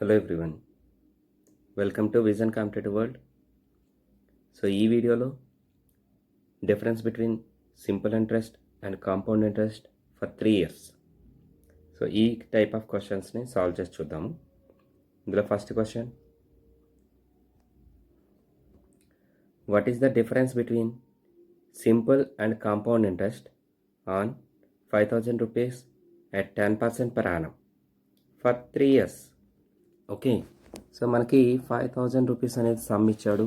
Hello everyone, welcome to vision competitive world. So ఈ వీడియోలో difference between simple interest and compound interest for 3 years. So ఈ type of క్వశ్చన్స్ని solve చేసి చూద్దాము. ఇందులో first question, what is the difference between simple and compound interest on 5,000 rupees at 10% per annum for 3 years? Okay, so మనకి 5,000 rupees అనేది some ఇచ్చాడు,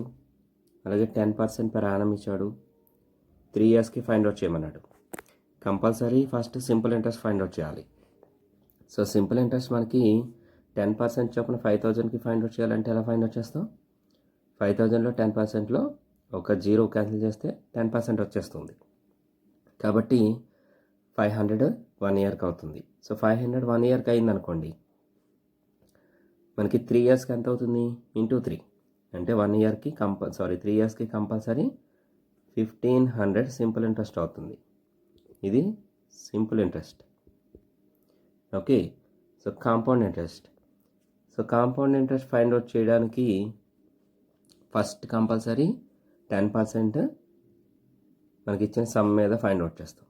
అలాగే 10% per annum ఇచ్చాడు. 3 ఇయర్స్కి ఫైండ్ అవుట్ చేయమన్నాడు. Compulsory first simple interest find out చేయాలి. So simple interest మనకి 10% చొప్పున 5,000కి ఫైండ్ అవుట్ చేయాలంటే ఎలా ఫైండ్ అవుట్ చేస్తాం? 5,000లో 10%లో ఒక 0 క్యాన్సిల్ చేస్తే 10% వచ్చేస్తుంది. కాబట్టి 500 1 ఇయర్కి అవుతుంది. సో 500 1 ఇయర్కి అయింది అనుకోండి, మనకి 3 ఇయర్స్కి ఎంత అవుతుంది? ఇంటూ 3 అంటే 1 ఇయర్కి 3 ఇయర్స్కి కంపల్సరీ 1,500 సింపుల్ ఇంట్రెస్ట్ అవుతుంది. ఇది simple interest. Okay, so compound interest. So compound interest find out చేయడానికి ఫస్ట్ కంపల్సరీ 10% మనకి ఇచ్చిన సమ్ మీద ఫైండ్ అవుట్ చేస్తాం.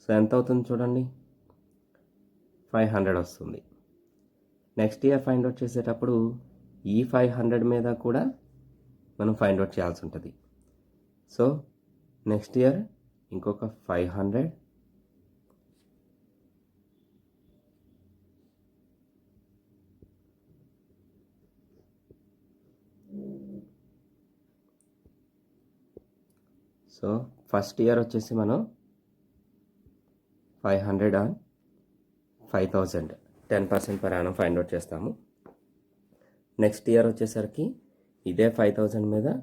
సో ఎంత అవుతుంది చూడండి, 500 వస్తుంది. నెక్స్ట్ ఇయర్ ఫైండ్ అవుట్ చేసేటప్పుడు ఈ 500 మీద కూడా మనం ఫైండ్ అవుట్ చేయాల్సి ఉంటుంది. సో నెక్స్ట్ ఇయర్ ఇంకొక 500, సో ఫస్ట్ ఇయర్ వచ్చేసి మనం 500 on 5,000 10% per annum find out చేస్తాము. నెక్స్ట్ ఇయర్ వచ్చేసరికి ఇదే 5,000 మీద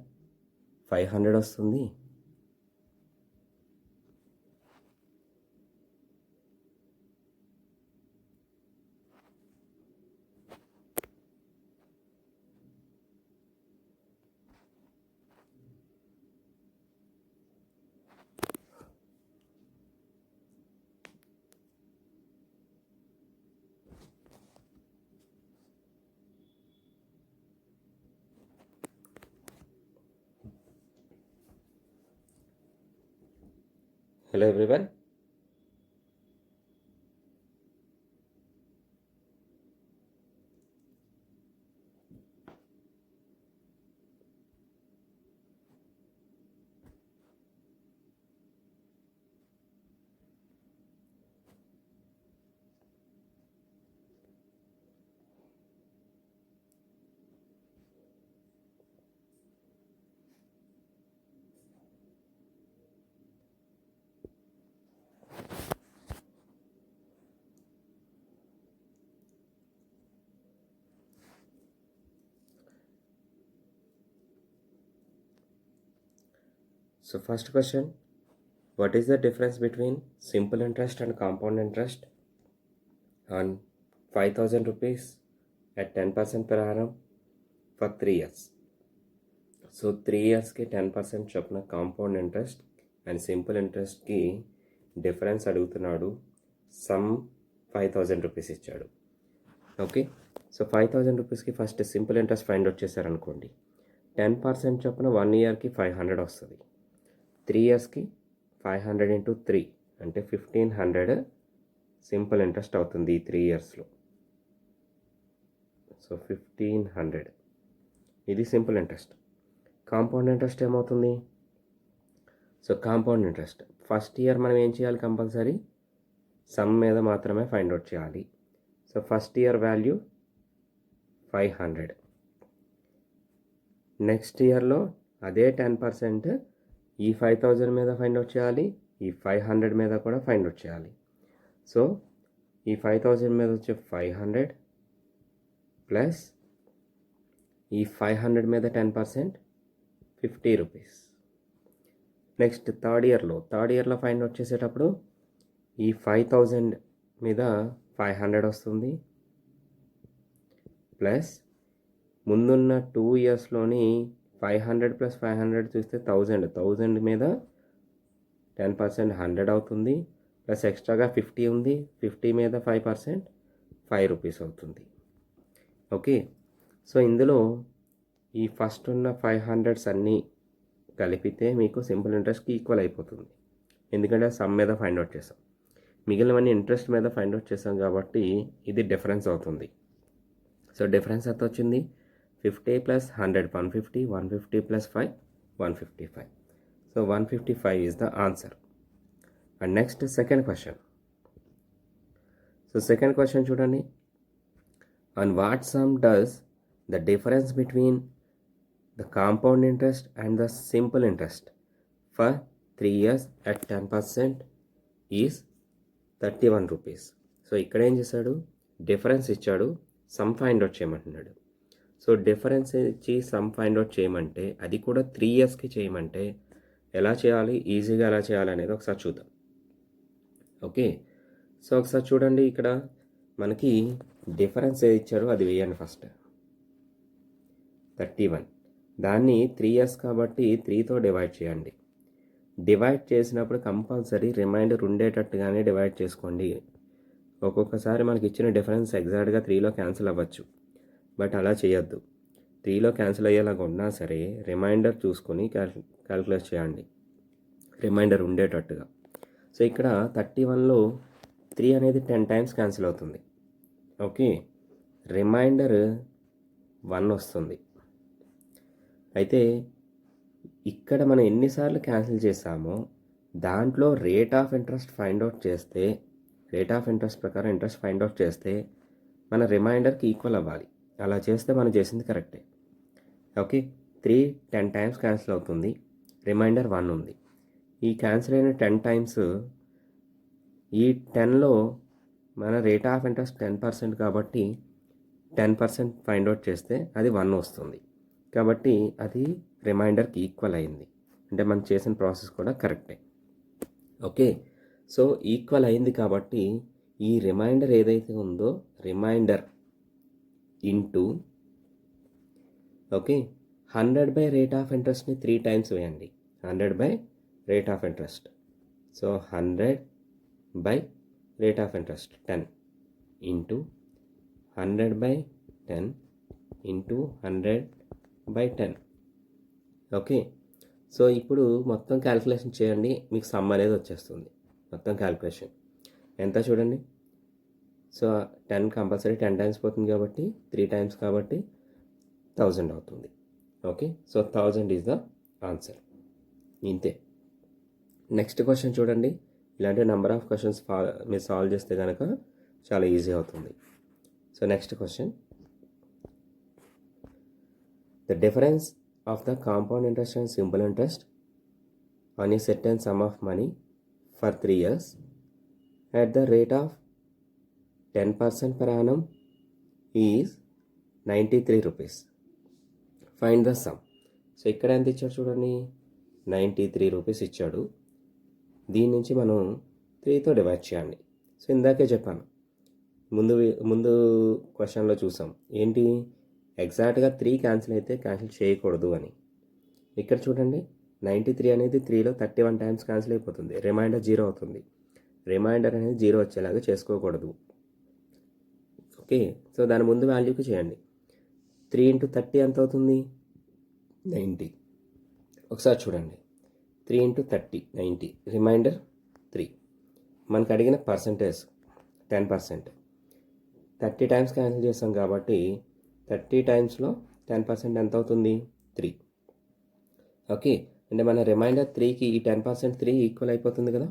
500 వస్తుంది. Hello everyone, so first question, what is the difference between simple interest and compound interest on 5,000 rupees at 10% per annum for 3 years? So 3 ఇయర్స్కి 10% చొప్పున compound interest and simple ఇంట్రెస్ట్కి difference అడుగుతున్నాడు. Sum 5,000 rupees ఇచ్చాడు. Okay, so 5,000 రూపీస్కి first simple interest find out చేశారనుకోండి, 10% చొప్పున 1 ఇయర్కి 500 వస్తుంది. 3 ఇయర్స్కి 500 ఇంటూ 3 అంటే 1,500 సింపుల్ ఇంట్రెస్ట్ అవుతుంది ఈ 3 ఇయర్స్లో. సో 1,500 ఇది సింపుల్ ఇంట్రెస్ట్. కాంపౌండ్ ఇంట్రెస్ట్ ఏమవుతుంది? So compound interest first year మనం ఏం చేయాలి? కంపల్సరీ సమ్ మీద మాత్రమే ఫైండ్ అవుట్ చేయాలి. So first year value 500. Next ఇయర్లో అదే 10% ఈ 5,000 మీద ఫైండ్ అవుట్ చేయాలి, ఈ 500 మీద కూడా ఫైండ్ అవుట్ చేయాలి. సో ఈ 5,000 మీద వచ్చే 500 ప్లస్ ఈ 500 మీద 10% 50 రూపీస్. నెక్స్ట్ థర్డ్ ఇయర్లో ఫైండ్ అవుట్ చేసేటప్పుడు ఈ 5,000 మీద 500 వస్తుంది, ప్లస్ ముందున్న 2 ఇయర్స్లోని 500 ప్లస్ 500 చూస్తే 1,000 మీద 10% 100 అవుతుంది, ప్లస్ ఎక్స్ట్రాగా 50 ఉంది, 50 మీద 5% 5 రూపీస్ అవుతుంది. ఓకే. సో ఇందులో ఈ ఫస్ట్ ఉన్న 500s అన్నీ కలిపితే మీకు సింపుల్ ఇంట్రెస్ట్కి ఈక్వల్ అయిపోతుంది, ఎందుకంటే సమ్ మీద ఫైండ్ అవుట్ చేసాం. మిగిలినవన్నీ ఇంట్రెస్ట్ మీద ఫైండ్ అవుట్ చేసాం కాబట్టి ఇది డిఫరెన్స్ అవుతుంది. సో డిఫరెన్స్ ఎంత వచ్చింది? 50 plus 100 150, 150 plus 5 155. So 155 is the answer. And next second question. So second question చూడండి. On what sum does the difference between the compound interest and the simple interest for 3 years at 10% is 31 rupees. So ఇక్కడ ఏం చేశాడు? Difference ఇచ్చాడు, sum find out చేయమంటున్నాడు. So difference ఇచ్చి sum find out చేయమంటే, అది కూడా 3 ఇయర్స్కి చేయమంటే ఎలా చేయాలి, ఈజీగా ఎలా చేయాలి అనేది ఒకసారి చూద్దాం. ఓకే. సో ఒకసారి చూడండి, ఇక్కడ మనకి డిఫరెన్స్ ఏది ఇచ్చారో అది వేయండి. ఫస్ట్ 31, దాన్ని 3 ఇయర్స్ కాబట్టి 3తో డివైడ్ చేయండి. డివైడ్ చేసినప్పుడు కంపల్సరీ రిమైండర్ ఉండేటట్టుగానే డివైడ్ చేసుకోండి. ఒక్కొక్కసారి మనకి ఇచ్చిన డిఫరెన్స్ ఎగ్జాక్ట్గా 3లో క్యాన్సిల్ అవ్వచ్చు, బట్ అలా చేయొద్దు. 3లో క్యాన్సిల్ అయ్యేలాగా ఉన్నా సరే రిమైండర్ చూసుకొని క్యాల్కులేట్ చేయండి, రిమైండర్ ఉండేటట్టుగా. సో ఇక్కడ 31లో 3 అనేది 10 టైమ్స్ క్యాన్సిల్ అవుతుంది. ఓకే, రిమైండర్ 1 వస్తుంది. అయితే ఇక్కడ మనం ఎన్నిసార్లు క్యాన్సిల్ చేసామో దాంట్లో rate of interest find out చేస్తే, రేట్ ఆఫ్ ఇంట్రెస్ట్ ప్రకారం ఇంట్రెస్ట్ ఫైండ్ అవుట్ చేస్తే మన రిమైండర్కి ఈక్వల్ అవ్వాలి. అలా చేస్తే మనం చేసింది కరెక్టే. ఓకే, 3 10 టైమ్స్ క్యాన్సిల్ అవుతుంది, రిమైండర్ 1 ఉంది. ఈ క్యాన్సిల్ అయిన 10 టైమ్స్, ఈ 10లో మన రేట్ ఆఫ్ ఇంట్రెస్ట్ 10% కాబట్టి 10% ఫైండ్ అవుట్ చేస్తే అది 1 వస్తుంది. కాబట్టి అది రిమైండర్కి ఈక్వల్ అయింది, అంటే మనం చేసిన ప్రాసెస్ కూడా కరెక్టే. ఓకే, సో ఈక్వల్ అయింది కాబట్టి ఈ రిమైండర్ ఏదైతే ఉందో, reminder into okay 100 by rate of ఇంట్రెస్ట్ని 3 టైమ్స్ వేయండి. 100 by rate of interest, so 100 by rate of interest 10 into 100 by 10 into 100 by 10. Okay, so ఇప్పుడు మొత్తం క్యాలిక్యులేషన్ చేయండి, మీకు సమ్ అనేది వచ్చేస్తుంది. మొత్తం క్యాలిక్యులేషన్ ఎంత చూడండి. సో 10 కంపల్సరీ 10 టైమ్స్ పోతుంది కాబట్టి 3 టైమ్స్ కాబట్టి 1000 అవుతుంది. Okay, so 1000 is the answer. ఇంతే. నెక్స్ట్ క్వశ్చన్ చూడండి. ఇలాంటి నెంబర్ ఆఫ్ క్వశ్చన్స్ మీరు సాల్వ్ చేస్తే కనుక చాలా ఈజీ అవుతుంది. So next question. The difference of the compound interest and simple interest on a certain sum of money for 3 years at the rate of 10% per annum is 93 rupees. Find the sum. So ఇక్కడ ఎంత ఇచ్చాడు చూడండి, 93 rupees ఇచ్చాడు. దీని నుంచి మనం 3తో divide చేయండి. So ఇందాకే చెప్పాను, ముందు క్వశ్చన్లో చూసాం ఏంటి, ఎగ్జాక్ట్గా 3 క్యాన్సిల్ అయితే క్యాన్సిల్ చేయకూడదు అని. ఇక్కడ చూడండి 93 అనేది 3లో 31 టైమ్స్ క్యాన్సిల్ అయిపోతుంది, రిమైండర్ 0 అవుతుంది. రిమైండర్ అనేది 0 వచ్చేలాగా చేసుకోకూడదు. ఓకే, సో దాని ముందు వాల్యూకి చేయండి. 3 ఇంటూ 30 ఎంత అవుతుంది? 90. ఒకసారి చూడండి, 3 ఇంటూ 30 90, రిమైండర్ 3. మనకు అడిగిన పర్సంటేజ్ 10%. 30 టైమ్స్ క్యాన్సిల్ చేస్తాం కాబట్టి 30 టైమ్స్లో 10% ఎంత అవుతుంది? 3. ఓకే, అంటే మన రిమైండర్ 3కి ఈ 10% 3 ఈక్వల్ అయిపోతుంది కదా.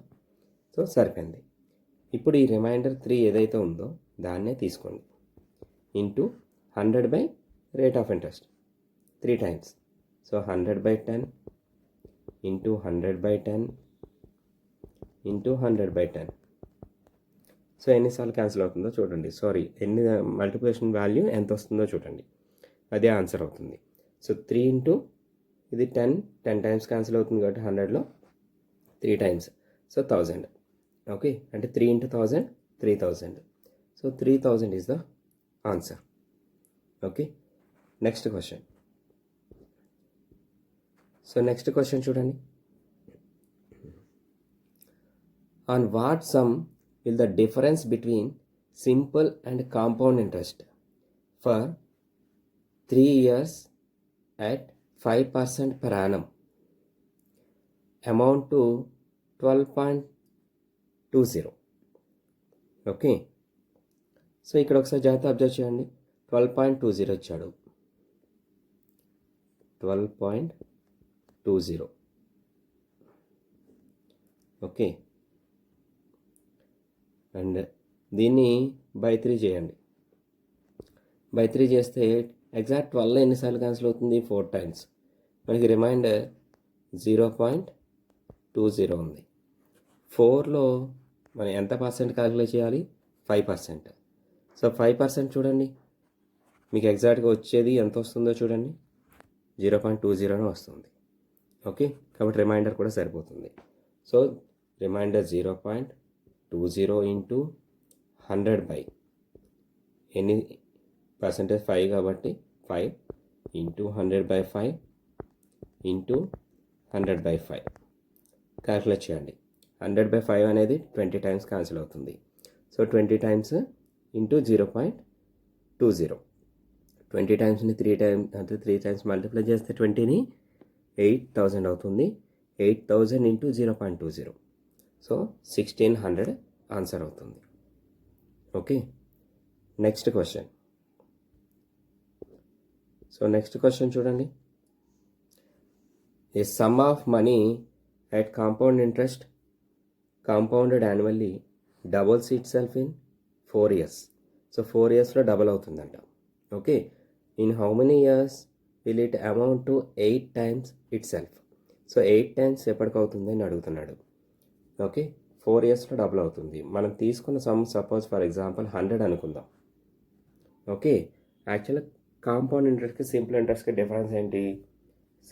సో సరిపోయింది. ఇప్పుడు ఈ రిమైండర్ 3 ఏదైతే ఉందో దాన్నే తీసుకోండి, into 100 by rate of interest 3 times. So 100 by 10 into 100 by 10 into 100 by 10. So ఎన్నిసార్లు క్యాన్సిల్ అవుతుందో చూడండి, సారీ ఎన్ని మల్టిప్లికేషన్ వాల్యూ ఎంత వస్తుందో చూడండి, అదే ఆన్సర్ అవుతుంది. సో 3 ఇంటూ ఇది 10 టైమ్స్ క్యాన్సిల్ అవుతుంది కాబట్టి 100లో 3 టైమ్స్, సో 1000. ఓకే, అంటే 3 into 1000 3000. So 3000 is the answer. Okay, next question. So next question చూడండి. On what sum will the difference between simple and compound interest for 3 years at 5% per annum. Amount to 12.20. Okay. So ఇక్కడ ఒకసారి జాగ్రత్త observe చేయండి. 12.20 ఇచ్చాడు. 12.20. Okay. And దీన్ని by 3 చేయండి. By 3 చేస్తే exact 12 ఎన్నిసార్లు క్యాన్సిల్ అవుతుంది? 4 టైమ్స్. మనకి రిమైండర్ 0.20 ఉంది. 4లో మనం ఎంత పర్సెంట్ క్యాలిక్యులేట్ చేయాలి? 5%. సో 5% చూడండి, మీకు ఎగ్జాక్ట్గా వచ్చేది ఎంత వస్తుందో చూడండి, 0.20 వస్తుంది. ఓకే, కాబట్టి రిమైండర్ కూడా సరిపోతుంది. సో రిమైండర్ 0.20 ఇంటూ 100 బై ఎన్ని పర్సెంటేజ్? 5 కాబట్టి 5 ఇంటూ 100/5 ఇంటూ 100/5 క్యాల్కులేట్ చేయండి. 100/5 అనేది 20 టైమ్స్ క్యాన్సిల్ అవుతుంది. So 20 times into 0.20. 20 టైమ్స్ని 3 టైమ్స్ మల్టిప్లై చేస్తే 20ని 8,000 అవుతుంది. 8,000 ఇంటూ 0.20. సో 1,600 ఆన్సర్ అవుతుంది. Okay, next question. So next question చూడండి. A sum of money at compound interest compounded annually doubles itself in 4 years. So 4 yearsలో డబల్ అవుతుందంట. Okay, in how many years will it amount to 8 times itself. So 8 times ఎప్పటికి అవుతుంది అని అడుగుతున్నాడు. Okay, 4 yearsలో double అవుతుంది. మనం తీసుకున్న సమ్ సపోజ్ ఫర్ ఎగ్జాంపుల్ 100 అనుకుందాం. ఓకే, యాక్చువల్గా కాంపౌండ్ ఇంట్రెస్ట్కి సింపుల్ ఇంట్రెస్ట్కి డిఫరెన్స్ ఏంటి?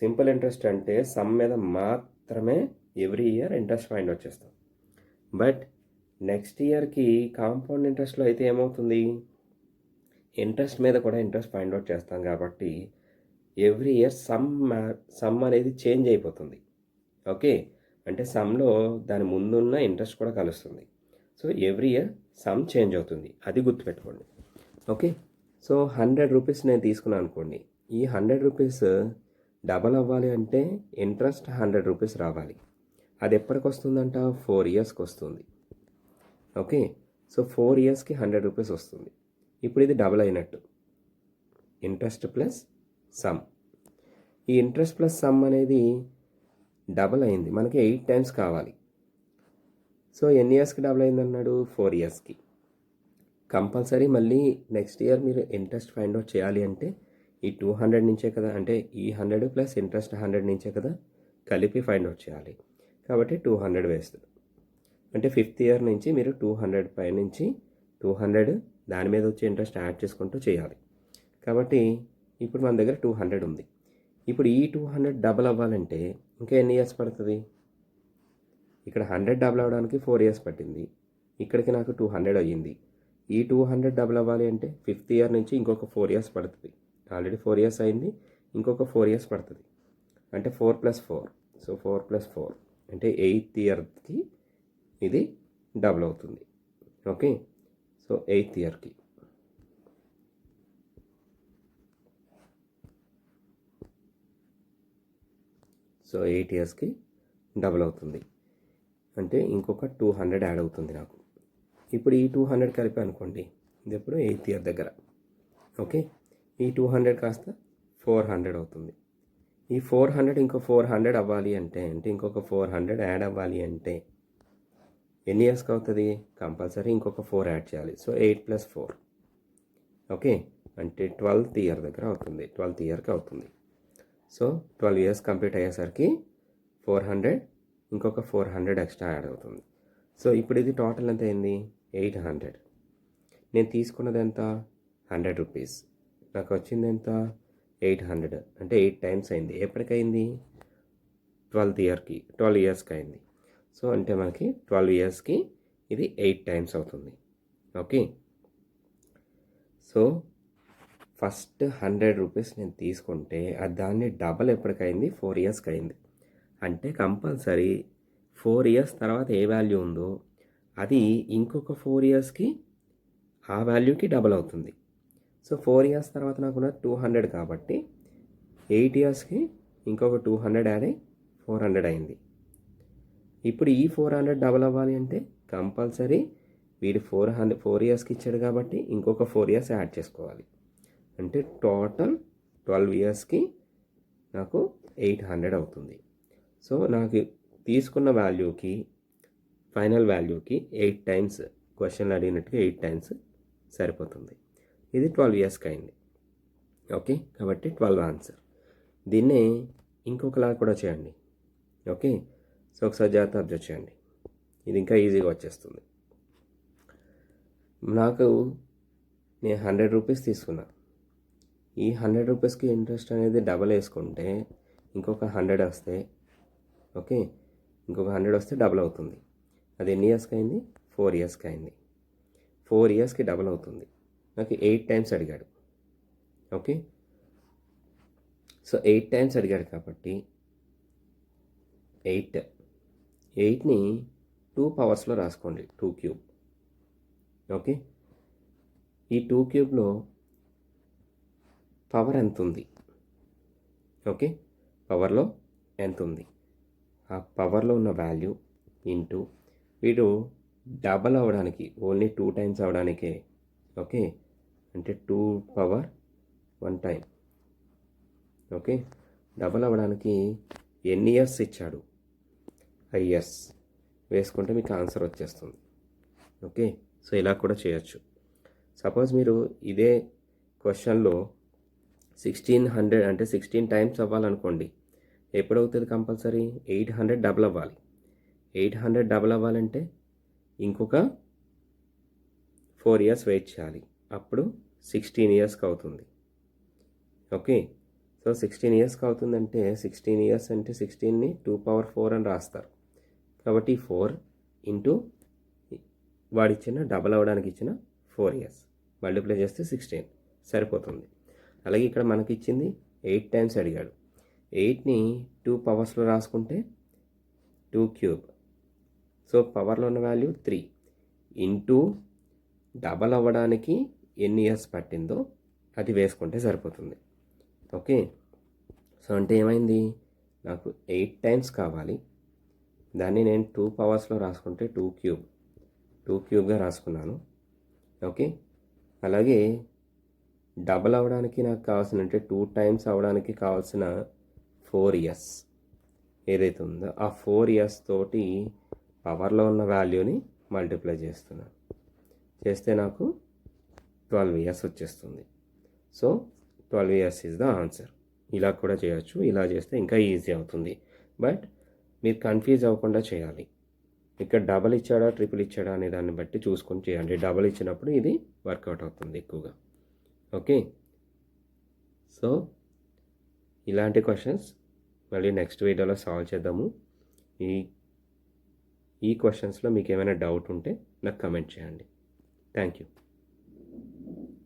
సింపుల్ ఇంట్రెస్ట్ అంటే సమ్ మీద మాత్రమే every year interest find out చేస్తాం. బట్ నెక్స్ట్ ఇయర్కి కాంపౌండ్ ఇంట్రెస్ట్లో అయితే ఏమవుతుంది? ఇంట్రెస్ట్ మీద కూడా ఇంట్రెస్ట్ ఫైండ్ అవుట్ చేస్తాం కాబట్టి ఎవ్రీ ఇయర్ సమ్ అనేది చేంజ్ అయిపోతుంది. ఓకే, అంటే సమ్లో దాని ముందున్న ఇంట్రెస్ట్ కూడా కలుస్తుంది. So every year some change అవుతుంది, అది గుర్తుపెట్టుకోండి. ఓకే, సో 100 రూపీస్ నేను తీసుకున్నాను అనుకోండి. ఈ 100 రూపీస్ డబల్ అవ్వాలి అంటే ఇంట్రెస్ట్ 100 రూపీస్ రావాలి. అది ఎప్పటికి వస్తుందంట? 4 ఇయర్స్కి వస్తుంది. ఓకే, సో 4 ఇయర్స్కి 100 రూపీస్ వస్తుంది. ఇప్పుడు ఇది డబల్ అయినట్టు, ఇంట్రెస్ట్ ప్లస్ సమ్. ఈ ఇంట్రెస్ట్ ప్లస్ సమ్ అనేది డబల్ అయింది, మనకి 8 టైమ్స్ కావాలి. సో ఎన్ని ఇయర్స్కి డబల్ అయింది అన్నాడు? 4 ఇయర్స్కి. కంపల్సరీ మళ్ళీ నెక్స్ట్ ఇయర్ మీరు ఇంట్రెస్ట్ ఫైండ్ అవుట్ చేయాలి అంటే ఈ 200 నుంచే కదా, అంటే ఈ 100 ప్లస్ ఇంట్రెస్ట్ 100 నుంచే కదా కలిపి ఫైండ్ అవుట్ చేయాలి. కాబట్టి 200 వేస్తుంది. అంటే 5th ఇయర్ నుంచి మీరు 200 పై నుంచి 200 దాని మీద వచ్చే ఇంట్రెస్ట్ యాడ్ చేసుకుంటూ చేయాలి. కాబట్టి ఇప్పుడు మన దగ్గర 200 ఉంది. ఇప్పుడు ఈ 200 డబల్ అవ్వాలంటే ఇంకా ఎన్ని ఇయర్స్ పడుతుంది? ఇక్కడ 100 డబల్ అవ్వడానికి 4 ఇయర్స్ పట్టింది. ఇక్కడికి నాకు 200 అయ్యింది. ఈ 200 డబల్ అవ్వాలి అంటే 5th ఇయర్ నుంచి ఇంకొక 4 ఇయర్స్ పడుతుంది. ఆల్రెడీ 4 ఇయర్స్ అయింది, ఇంకొక 4 ఇయర్స్ పడుతుంది. అంటే 4 + 4. సో 4 + 4 అంటే 8th ఇయర్కి ఇది డబుల్ అవుతుంది. ఓకే, సో 8th ఇయర్కి. సో 8 ఇయర్స్కి డబుల్ అవుతుంది. అంటే ఇంకొక 200 యాడ్ అవుతుంది నాకు. ఇప్పుడు ఈ 200 కలిపి అనుకోండి, ఇది ఎప్పుడు 8th ఇయర్ దగ్గర. ఓకే, ఈ 200 కాస్త 400 అవుతుంది. ఈ 400 ఇంకో 400 అవ్వాలి అంటే ఇంకొక 400 యాడ్ అవ్వాలి అంటే ఎన్ని ఇయర్స్కి అవుతుంది? కంపల్సరీ ఇంకొక 4 యాడ్ చేయాలి. సో 8 + 4. ఓకే, అంటే 12th ఇయర్ దగ్గర అవుతుంది. 12th ఇయర్కి అవుతుంది. సో 12 ఇయర్స్ కంప్లీట్ అయ్యేసరికి 400 ఇంకొక 400 ఎక్స్ట్రా యాడ్ అవుతుంది. సో ఇప్పుడు ఇది టోటల్ ఎంత అయింది? 800. నేను తీసుకున్నది ఎంత? 100 రూపీస్. నాకు వచ్చింది ఎంత? 800. అంటే 8 టైమ్స్ అయింది. ఎప్పటికైంది? 12th ఇయర్కి, 12 ఇయర్స్కి అయింది. సో అంటే మనకి 12 ఇయర్స్కి ఇది 8 టైమ్స్ అవుతుంది. ఓకే, సో ఫస్ట్ 100 రూపీస్ నేను తీసుకుంటే దాన్ని డబల్ ఎప్పటికైంది? 4 ఇయర్స్కి అయింది. అంటే కంపల్సరీ 4 ఇయర్స్ తర్వాత ఏ వాల్యూ ఉందో అది ఇంకొక 4 ఇయర్స్కి ఆ వాల్యూకి డబల్ అవుతుంది. సో 4 ఇయర్స్ తర్వాత నాకున్న 200 కాబట్టి 8 ఇయర్స్కి ఇంకొక 200 యాడ్ అయ్యి 400 అయింది. ఇప్పుడు ఈ 400 డబల్ అవ్వాలి అంటే కంపల్సరీ వీడు 4 ఇయర్స్కి ఇచ్చాడు కాబట్టి ఇంకొక 4 ఇయర్స్ యాడ్ చేసుకోవాలి. అంటే టోటల్ 12 ఇయర్స్కి నాకు 800 అవుతుంది. సో నాకు తీసుకున్న వాల్యూకి ఫైనల్ వాల్యూకి 8 టైమ్స్ క్వశ్చన్లు అడిగినట్టుగా 8 టైమ్స్ సరిపోతుంది. ఇది 12 ఇయర్స్కి అయింది. ఓకే, కాబట్టి 12 ఆన్సర్. దీన్నే ఇంకొకలా కూడా చేయండి. ఓకే, సో ఒకసారి జాగ్రత్త అబ్జర్వ్ చేయండి. ఇది ఇంకా ఈజీగా వచ్చేస్తుంది. నేను 100 రూపీస్ తీసుకున్నా. ఈ 100 రూపీస్కి ఇంట్రెస్ట్ అనేది డబల్ వేసుకుంటే ఇంకొక 100 వస్తే, ఓకే, ఇంకొక 100 వస్తే డబల్ అవుతుంది. అది ఎన్ని ఇయర్స్కి అయింది? 4 ఇయర్స్కి అయింది. 4 ఇయర్స్కి డబల్ అవుతుంది. నాకు 8 టైమ్స్ అడిగాడు. ఓకే, సో 8 టైమ్స్ అడిగాడు కాబట్టి 8ని 2 పవర్స్లో రాసుకోండి. 2 క్యూబ్. ఓకే, ఈ 2 క్యూబ్లో పవర్ ఎంత ఉంది? ఓకే, పవర్లో ఎంత ఉంది? ఆ పవర్లో ఉన్న వాల్యూ ఇంటూ వీడు డబల్ అవ్వడానికి ఓన్లీ 2 టైమ్స్ అవ్వడానికే. ఓకే, అంటే 2 పవర్ 1 టైం. ఓకే, డబల్ అవ్వడానికి ఎన్ని ఇయర్స్ ఇచ్చాడు? ఇయర్స్ వేసుకుంటే మీకు ఆన్సర్ వచ్చేస్తుంది. ఓకే, సో ఇలా కూడా చేయొచ్చు. సపోజ్ మీరు ఇదే క్వశ్చన్లో 1600 అంటే 16 టైమ్స్ అవ్వాలనుకోండి. ఎప్పుడవుతుంది? కంపల్సరీ 800 డబల్ అవ్వాలి. 800 డబల్ అవ్వాలంటే ఇంకొక 4 ఇయర్స్ వెయిట్ చేయాలి. అప్పుడు 16 ఇయర్స్కి అవుతుంది. ఓకే, సో 16 ఇయర్స్కి అవుతుందంటే 16 ఇయర్స్ అంటే 16ని 2 పవర్ 4 అని రాస్తారు. కాబట్టి 4 ఇంటూ వాడిచ్చిన డబల్ అవ్వడానికి ఇచ్చిన 4 ఇయర్స్ మల్టిప్లై చేస్తే 16 సరిపోతుంది. అలాగే ఇక్కడ మనకి ఇచ్చింది 8 టైమ్స్ అడిగాడు. 8ని 2 పవర్స్లో రాసుకుంటే 2 క్యూబ్. సో పవర్లో ఉన్న వాల్యూ 3 ఇంటూ డబల్ అవ్వడానికి ఎన్ని ఇయర్స్ పట్టిందో అది వేసుకుంటే సరిపోతుంది. ఓకే, సో అంటే ఏమైంది? నాకు 8 టైమ్స్ కావాలి. దాన్ని నేను 2 పవర్స్లో రాసుకుంటే 2 క్యూబ్గా రాసుకున్నాను. ఓకే, అలాగే డబల్ అవ్వడానికి నాకు కావాల్సిన అంటే 2 టైమ్స్ అవ్వడానికి కావాల్సిన 4 ఇయర్స్ ఏదైతే ఉందో ఆ 4 ఇయర్స్ తోటి పవర్లో ఉన్న వాల్యూని మల్టిప్లై చేస్తున్నాను. చేస్తే నాకు 12 ఇయర్స్ వచ్చేస్తుంది. So 12 years is the answer. ఇలా కూడా చేయొచ్చు. ఇలా చేస్తే ఇంకా ఈజీ అవుతుంది. బట్ మీరు కన్ఫ్యూజ్ అవ్వకుండా చేయాలి. ఇక్కడ డబల్ ఇచ్చాడా ట్రిపుల్ ఇచ్చాడా అనే దాన్ని బట్టి చూసుకొని చేయండి. డబల్ ఇచ్చినప్పుడు ఇది వర్కౌట్ అవుతుంది ఎక్కువగా. ఓకే, సో ఇలాంటి క్వశ్చన్స్ మళ్ళీ నెక్స్ట్ వీడియోలో సాల్వ్ చేద్దాము. ఈ క్వశ్చన్స్లో మీకు ఏమైనా డౌట్ ఉంటే నాకు కమెంట్ చేయండి. Thank you.